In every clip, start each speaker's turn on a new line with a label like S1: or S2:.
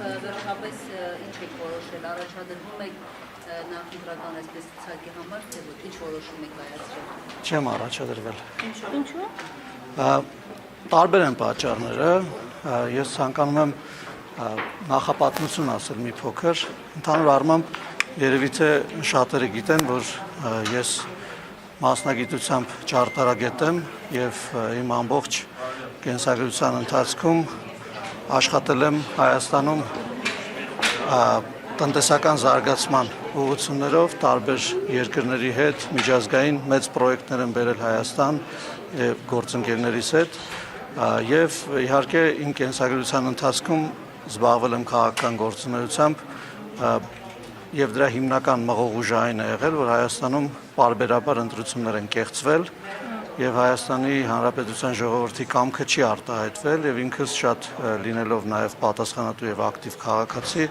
S1: վերջապես ինչ եք որոշել, առաջադրվում եք նախընտրական այսպես ցուցակի համար, թե ոչ ինչ որոշում եք կայացրել։
S2: Չեմ առաջադրվել։
S1: Ինչու՞։
S2: Տարբեր են պատճառները, ես ցանկանում եմ նախապատմություն ասել մի փոքր, ընդհանուր առմամբ երևի թե շատերը գիտեն, որ ես մասնագիտությամբ ճարտարագետ եմ եւ իմ ամբողջ կենսագրության ընթացքում աշխատել եմ Հայաստանում տնտեսական զարգացման ուղղություններով տարբեր երկրների հետ միջազգային մեծ պրոյեկտներ եմ բերել Հայաստան եւ գործընկերներիս հետ եւ իհարկե իմ կենսագրության ընթացքում զբաղվել եմ քաղաքական գործունեությամբ եւ դրա հիմնական մղողուժը այն է եղել, որ Հայաստանում պարբերաբար ընտրություններ են կեղծվել եւ Հայաստանի Հանրապետության ժողովրդի կամքը չի արտահայտվել եւ ինքս շատ լինելով նաեւ պատասխանատու եւ ակտիվ քաղաքացի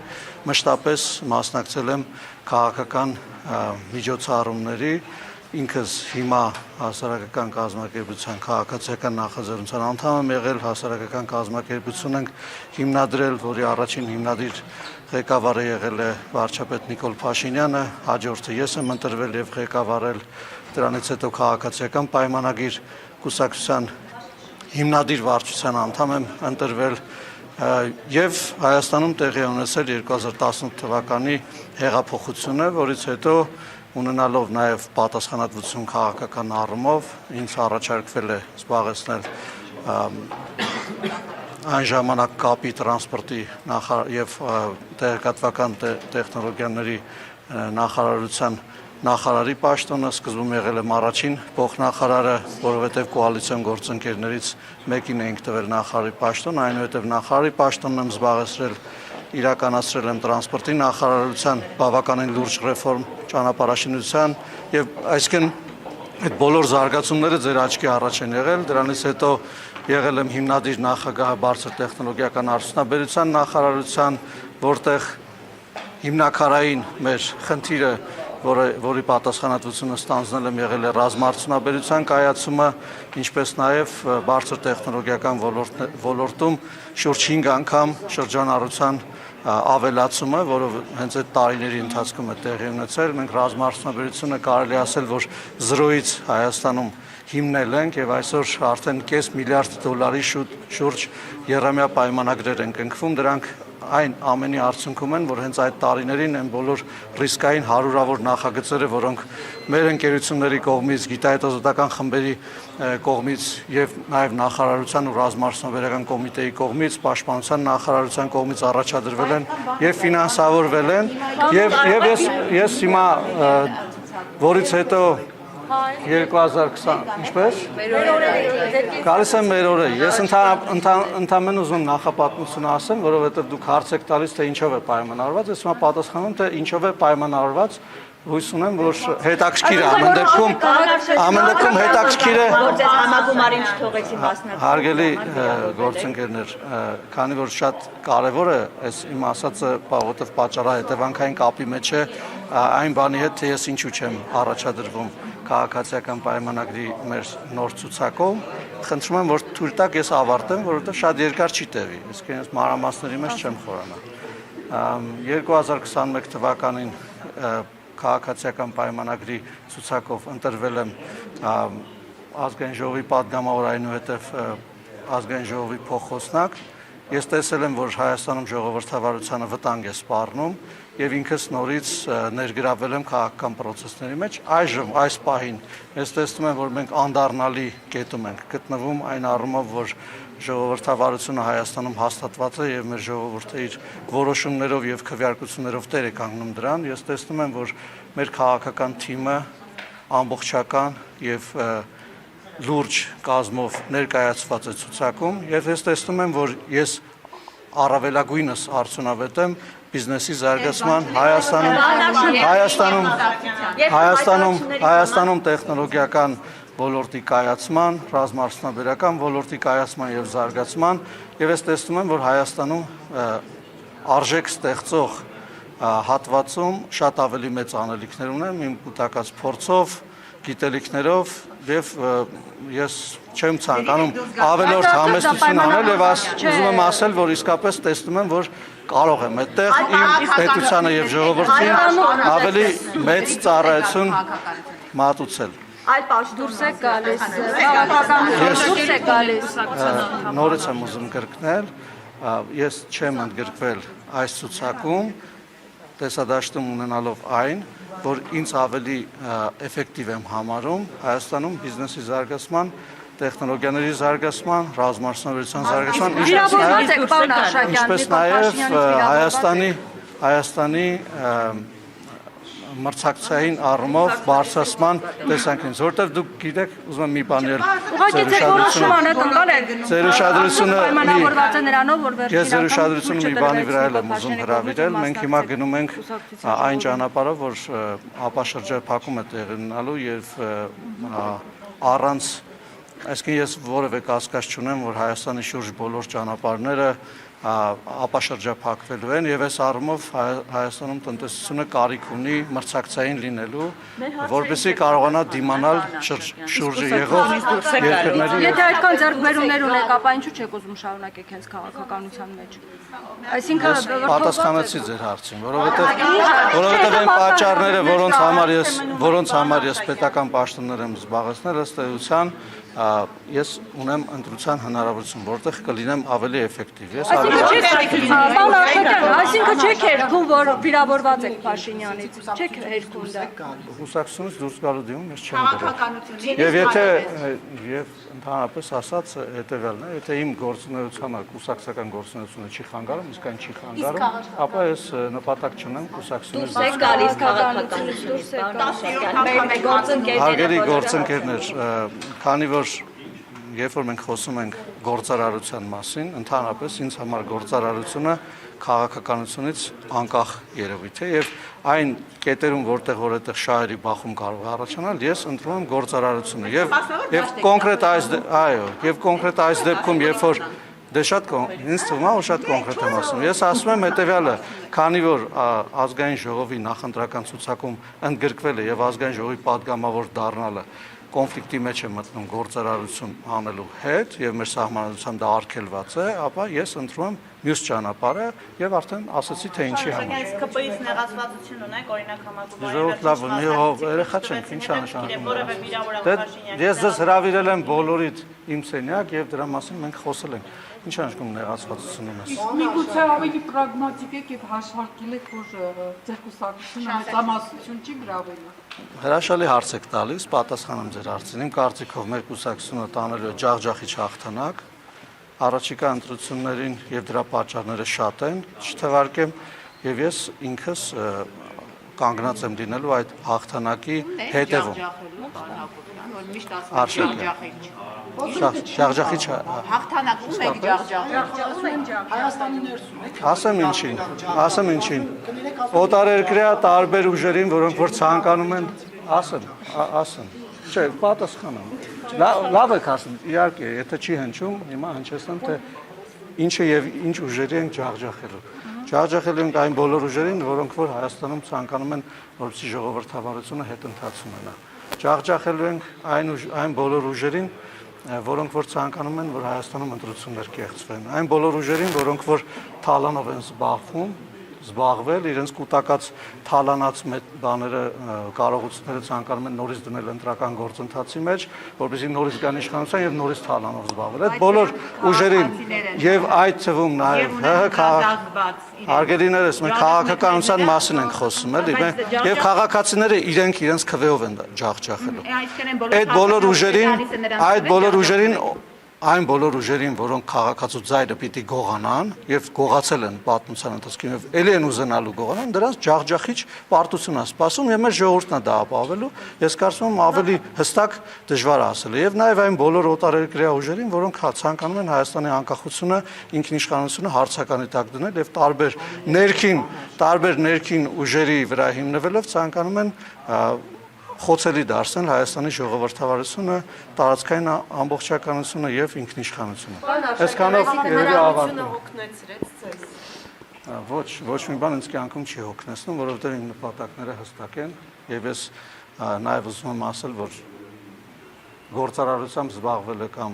S2: մշտապես մասնակցել եմ քաղաքական միջոցառումների ինքս հիմա հասարակական կազմակերպության քաղաքացիական նախաձեռնության անդամ եմ եղել, հասարակական կազմակերպություն ենք հիմնադրել, որի առաջին հիմնադիր ղեկավարը եղել է վարչապետ Նիկոլ Փաշինյանը, հաջորդը ես եմ ընտրվել եւ ղեկավարել, դրանից հետո քաղաքացիական պայմանագիր կուսակցության հիմնադիր վարչության անդամ եմ ընտրվել եւ Հայաստանում տեղի ունեցել 2018 թվականի հեղափոխությունը, որից հետո ունենալով նաև պատասխանատվություն քաղաքական առումով ինձ առաջարկվել է զբաղեցնել այն ժամանակ կապի տրանսպորտի եւ տեղեկատվական տեխնոլոգիաների նախարարության նախարարի պաշտոնը, սկզբում եղել եմ առաջին փոխնախարարը, որովհետև կոալիցիոն գործընկերներից մեկին էինք տվել նախարարի պաշտոն, այնուհետև նախարարի պաշտոնն եմ զբաղեցրել իրականացրել եմ տրանսպորտի նախարարության բավականին լուրջ ռեֆորմ ճանապարհաշինության եւ այսինքն այդ բոլոր զարգացումները ձեր աչքի առաջ են եղել, դրանից հետո եղել եմ հիմնադիր նախագահ բարձր տեխնոլոգիական արդյունաբերության նախարարության, որտեղ հիմնակարային մեր խնդիրը, որի պատասխանատվությունը ստանձնել եմ եղել է ռազմաարդյունաբերության կայացումը, ինչպես նաև բարձր տեխնոլոգիական ոլորտում շուրջ 5 անգամ շրջանառության ավելացումը, որը հենց այդ տարիների ընթացքում է տեղի ունեցել, մենք ռազմաարդյունաբերությունը կարելի ասել, որ 0-ից Հայաստանում հիմնել ենք եւ այսօր արդեն կես միլիարդ դոլարի շուրջ եռամյա պայմանագրեր են կնքվում, դրանք այն ամենի արդյունքում են, որ հենց այդ տարիներին են բոլոր ռիսկային հարյուրավոր նախագծերը, որոնք մեր ընկերությունների կողմից, գիտահետազոտական խմբերի կողմից եւ նաեւ նախարարության ու ռազմաարդյունաբերական կոմիտեի կողմից, պաշտպանության նախարարության կողմից առաջադրվել են եւ ֆինանսավորվել են եւ ես հիմա որից հետո 2020 ինչպես գալիս եմ մեր օրը ես ընդամենը ուզում նախապատմություն ասեմ, որովհետև դուք հարց եք տալիս թե ինչով է պայմանավորված, ես հիմա պատասխանում թե ինչով է պայմանավորված, հույս ունեմ, որ հետաքրքիր է, ամեն դեպքում հետաքրքիր է
S3: համագումարին չթողեցին մասնակցել։
S2: Հարգելի գործընկերներ, քանի որ շատ կարևոր է այս իմ ասածը, որովհետև պատճառահետևանքային կապի մեջ է այն բանի հետ, թե ես ինչու չեմ առաջադրվում քաղաքացիական պայմանագրի մեր նոր ցուցակով, խնդրում եմ, որ թույլ տաք ես ավարտեմ, որովհետև շատ երկար չի տևի, իսկ ես մանրամասների մեջ չեմ խորանա։ 2021 թվականին քաղաքացիական պայմանագրի ցուցակով ընտրվել եմ ազգային ժողովի падգամավոր, այնուհետև ազգային ժողովի փոխխոսնակ։ Ես տեսել եմ, որ Հայաստանում ժողովրդավարությանը վտանգ է սպառնում եւ ինքս նորից ներգրավել եմ քաղաքական process-ների մեջ։ Այժմ այս պահին ես տեսնում եմ, որ մենք անդառնալի կետում ենք գտնվում այն առումով, որ ժողովրդավարությունը Հայաստանում հաստատված է եւ մեր ժողովուրդը իր որոշումներով եւ քվեարկություններով տեր է կանգնում դրան։ Ես տեսնում եմ, որ մեր քաղաքական թիմը ամբողջական եւ լուրջ կազմով ներկայացված է ցուցակում եւ ես տեսնում եմ, որ ես առավելագույնս արդյունավետ եմ բիզնեսի զարգացման Հայաստանում տեխնոլոգիական ոլորտի կայացման, ռազմաարդյունաբերական ոլորտի կայացման եւ զարգացման եւ ես տեսնում եմ, որ Հայաստանում արժեք ստեղծող հատվածում շատ ավելի մեծ անելիքներ ունեմ իմ կուտակած փորձով, գիտելիքներով եւ ես չեմ ցանկանում ավելորդ համեստություն անել եւ ուզում եմ ասել, որ իսկապես տեսնում եմ, որ կարող եմ այդտեղ իմ պետությանը եւ ժողովրդին ավելի մեծ ծառայություն մատուցել։
S3: Այլ պաշտոն
S4: դուրս է գալիս, քաղաքականություն դուրս է գալիս։
S2: Նորից եմ ուզում կրկնել, ես չեմ ընդգրկվել այս ցուցակում, տեսադաշտում ունենալով այն, որ ինձ ավելի էֆեկտիվ եմ համարում Հայաստանում բիզնեսի զարգացման, տեխնոլոգիաների զարգացման, ռազմարդյունության զարգացման, ինչպես նաև Հայաստանի մրցակցային առումով բարձրացման տեսանկյունից, որտեղ դուք գիտեք, ուզում եմ մի բան ձեր ուշադրությունը մի բանի վրա եմ ուզում հրավիրել, մենք հիմա գնում ենք այն ճանապարհով, որ ապաշրջափակում է տեղի ունենալու եւ առանց այսինքն ես որևէ կասկած չունեմ, որ Հայաստանի շուրջ բոլոր ճանապարհները ապաշրջափակվելու են եւ այս առումով Հայաստանում տնտեսությունը կարիք ունի մրցակցային լինելու, որպեսզի կարողանա դիմանալ շուրջը եղող երկրների։
S4: Եթե այդքան ձեռքբերումներ ունեք, ապա ինչու չեք ուզում շարունակեք հենց քաղաքականության մեջ։ Այսինքն
S2: պատասխանեցի ձեր հարցին, որովհետեւ այն պատճառները, որոնց համար ես պետական պաշտոններ եմ զբաղեցնել, ըստ էության ես ունեմ ընտրության հնարավորություն, որտեղ կլինեմ ավելի էֆեկտիվ։
S4: Այսինքն չեք երգում, որ վիրավորված եք Փաշինյանից, չեք երգում դա։
S2: Կուսակցությունից դուրս գալու դիմում ես չեմ գրել։ Եվ եթե ընդհանրապես ասած հետևյալն է, եթե իմ գործունեությանը, կուսակցական գործունեությունը չի խանգարում, իսկ այն չի խանգարում, ապա ես նպատակ չունեմ կուսակցությունից
S3: դուրս եք գալիս քաղաքականությունից դուրս եք գալիս։
S2: Հարգելի գործընկերներ, քանի որ երբ որ մենք խոսում ենք գործարարության մասին, ընդհանրապես ինձ համար գործարարությունը քաղաքականությունից անկախ երևույթ է եւ այն կետերում, որտեղ որտեղ շահերի բախում կարող է առաջանալ, ես ընտրում եմ գործարարությունը եւ կոնկրետ այս դեպքում, երբ որ դե շատ ինձ թվում է, որ շատ կոնկրետ եմ ասում։ Ես ասում եմ հետեւյալը, քանի որ ազգային ժողովի նախընտրական ցուցակում ընդգրկվել է եւ ազգային ժողովի падգամավոր դառնալը կոնֆլիկտի մեջ է մտնում գործարարություն անելու հետ եւ մեր սահմանադրությամբ դա արգելված է, ապա ես ընտրում եմ մյուս ճանապարհը եւ արդեն ասացի թե ինչի համար։
S3: Իսկ ԿՊ-ից նեղացվածություն ունեք, օրինակ համագումարի։
S2: Ժողովուրդ լավ, երեխա չենք, ինչ նշանակում։ Ես ձեզ հրավիրել եմ բոլորիդ իմ սենյակ եւ դրա մասին մենք խոսել ենք։ Ինչ նշանակում նեղացվածություն ունես։
S5: Միգուցե ավելի պրագմատիկ եք եւ հաշվարկել եք, որ ձեր կուսակցությունը մեծամասնություն չի գրավել։
S2: Հրաշալի հարց եք տալիս, պատասխանեմ ձեր հարցին։ Իմ կարծիքով մեր կուսակցությունը տանելու է ջախջախիչ հաղթանակ, առաջիկա ընտրություններին եւ դրա պատճառները շատ են, չթվարկեմ, եւ ես ինքս կանգնած եմ լինելու այդ հաղթանակի հետևում։ Ջախջախիչ
S3: Հաղթանակում եք ջախջախում։
S5: Հայաստանի ներսում եք։
S2: Ասեմ ինչին։ Օտարերկրյա տարբեր ուժերին, որոնք որ ցանկանում են, ասեմ։ Չէ, պատասխանեմ։ Լավ եք ասում, իհարկե, եթե չի հնչում, հիմա հնչեցնեմ, թե ինչը եւ ինչ ուժերի են ջախջախելու։ Ջախջախելու ենք այն բոլոր ուժերին, որոնք որ Հայաստանում ցանկանում են, որպեսզի ժողովրդավարությունը հետընթաց ունենա։ Ջախջախելու ենք այն բոլոր ուժերին, որոնք որ ցանկանում են, որ Հայաստանում ընտրություններ կեղծվեն։ Այն բոլոր ուժերին, որոնք որ թալանով են զբաղվել, իրենց կուտակած թալանած բաները, կարողությունները ցանկանում են նորից դնել ընտրական գործընթացի մեջ, որպեսզի նորից գան իշխանության եւ նորից թալանով զբաղվել։ Այդ բոլոր ուժերին եւ այդ թվում նաեւ հարգելիներս, մենք քաղաքականության մասին ենք խոսում, էլի, եւ քաղաքացիները իրենց քվեով են ջախջախելու։ Այն բոլոր ուժերին, որոնք քաղաքացու ձայնը պիտի գողանան եւ գողացել են պատմության ընթացքում եւ ելի են ուզենալու գողանան, դրանց ջախջախիչ պարտություն է սպասում եւ մեր ժողովուրդն է դա ապահովելու։ Ես կարծում եմ ավելի հստակ դժվար ասել է եւ նաեւ այն բոլոր օտարերկրյա ուժերին, որոնք ցանկանում են Հայաստանի անկախությունը, ինքնիշխանությունը հարցականի տակ դնել եւ տարբեր ներքին ուժերի վրա հիմնվելով ցանկանում են խոցելի դարձնել Հայաստանի ժողովրդավարությունը, տարածքային ամբողջականությունը եւ ինքնիշխանությունը։ Այսքանով երևի ավարտում։ Ոչ մի բան ինձ կյանքում չի հոգնեցնում, որովհետեւ իմ նպատակները հստակ են եւ ես նաեւ ուզում եմ ասել, որ գործարարությամբ զբաղվել է կամ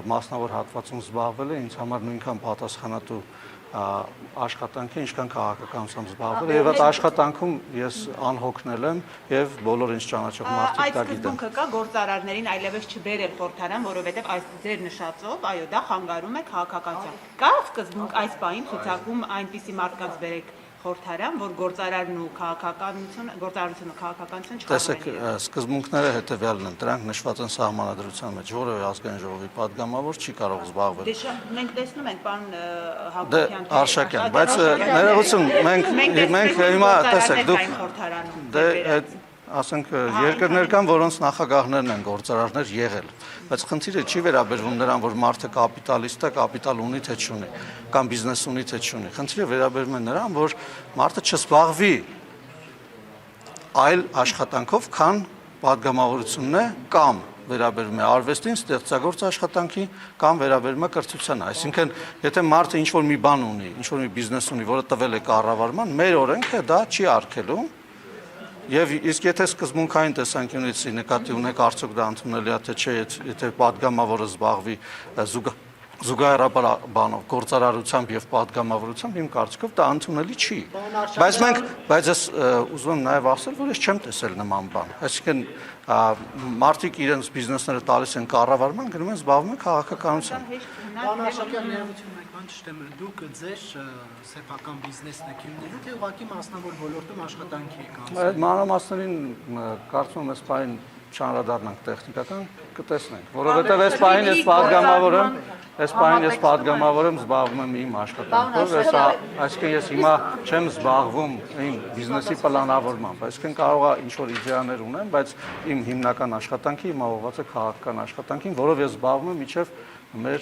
S2: մասնավոր հատվածում զբաղվել է, ինձ համար նույնքան պատասխանատու աշխատանք է, ինչքան քաղաքականությամբ զբաղվել է, եւ այդ աշխատանքում ես անհոգնել եմ եւ բոլոր ինձ ճանաչող մարդիկ դա գիտեն։
S6: Այդ սկզբունքը կա գործարարներին այլևս չբերել խորհրդարան, որովհետեւ այս ձեր նշածով, այո, դա խանգարում է քաղաքականության։ Կա սկզբունք այս բային ցուցակում այնպիսի մարդկանց բերեք խորհրդարան, որ գործարարն ու քաղաքականությունը, գործարարությունը քաղաքականությունը չխառնեն։
S2: Տեսեք, սկզբունքները հետեւյալն են, դրանք նշված են սահմանադրության մեջ, որևէ ազգային ժողովի падգամավոր չի կարող զբաղվել։
S6: Դե մենք տեսնում ենք, պարոն
S2: Դե Արշակյան, բայց ներողություն, մենք հիմա տեսեք, դուք դե ասենք երկրներ կան, որոնց նախագահներն են գործարարներ եղել, բայց խնդիրը չի վերաբերվում նրան, որ մարդը կապիտալիստ է, կապիտալ ունի թե չունի, կամ բիզնես ունի թե չունի։ Խնդիրը վերաբերում է նրան, որ մարդը չզբաղվի այլ աշխատանքով, քան падգամավորությունն է, կամ վերաբերում է արվեստին, ստեղծագործ աշխատանքի, կամ վերաբերում է կրթությանը։ Այսինքն, եթե մարդը ինչ-որ մի բան ունի, ինչ-որ մի բիզնես ունի, որը տվել է կառավարման, մեր օրենքը դա չի արգելում։ Եվ իսկ եթե սկզբունքային տեսանկյունից նկատի ունեք արդյոք դա ընդունելի է թե չէ, եթե падգամավորը զբաղվի զուգահեռաբար բանով գործարարությամբ եւ падգամավորությամբ, իմ կարծիքով դա ընդունելի չի։ Բայց ես ուզում եմ նաեւ ասել, որ ես չեմ տեսել նման բան։ Այսինքն մարդիկ իրենց բիզնեսները տալիս են կառավարման, գնում են զբաղվում են քաղաքականությամբ։
S7: Պարոն Արշակյան, ներողություն, բան չտեմ, դուք ձեր սեփական բիզնեսն եք հիմնելու, թե ուղղակի մասնավոր ոլորտում աշխատանքի եք անցնում։
S2: Այդ մանրամասներին կարծում եմ այս պահին չանդրադառնանք տեխնիկական, կտեսնենք, որովհետև այս պահին ես падգամավոր եմ, զբաղվում եմ իմ աշխատանքով, այսինքն ես հիմա չեմ զբաղվում իմ բիզնեսի պլանավորմամբ, այսինքն կարող է ինչ-որ իդեաներ ունեմ, բայց իմ հիմնական աշխատանքը հիմա ուղղված է քաղաքական աշխատանքին, որով ես զբաղվում եմ մինչև մեր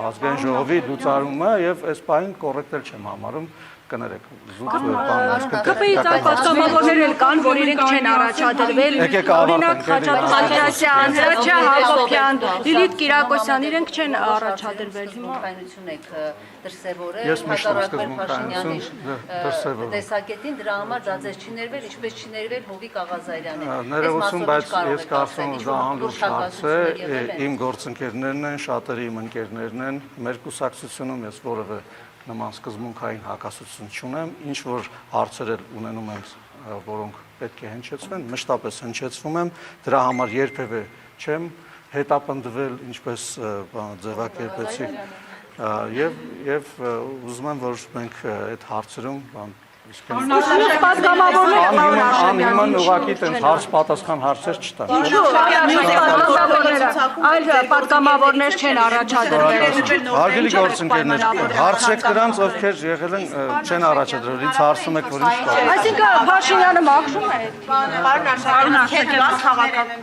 S2: ազգային ժողովի լուծարումը եւ այս պահին կոռեկտ չեմ համարում կներեք զուտ բան
S4: ԿՊ-ից այլ պատգամավորներ էլ կան, որ իրենք չեն առաջադրվել, օրինակ Խաչատուրյան, Հրաչյա Հակոբյան, Լիլիթ Կիրակոսյան, իրենք չեն առաջադրվել հիմա։
S1: Սկզբունքայնություն եք դրսևորել, հակառակվել Փաշինյանի տեսակետին, դրա համար դա ձեզ չի ներվել, ինչպես չի ներվել Հովիկ Աղազարյանը։
S2: Ներողություն, բայց ես կարծում եմ դա անլուրջ հարց է, իմ գործընկերներն են, շատերի իմ ընկերներն են, մեր կուսակցությունում ես որևէ նման սկզբունքային հակասություն չունեմ, ինչ որ հարցեր ունենում եմ, որոնք պետք է հնչեցվեն, մշտապես հնչեցվում եմ, դրա համար երբևէ չեմ հետապնդվել, ինչպես ձևակերպեցի, եւ ուզում եմ, որ մենք այդ հարցերում անհիմն ուղղակի տենց հարց պատասխան հարցեր չտան։
S4: Այլ պատգամավորներ չեն առաջադրվել։
S2: Հարգելի գործընկերներ, հարցրեք նրանց, ովքեր եղել են, չեն առաջադրվել, ինձ հարցում եք, որ ինչ կա։
S4: Այսինքն Փաշինյանը մաքրում է։
S6: Պարոն Արշակյան, քաղաքական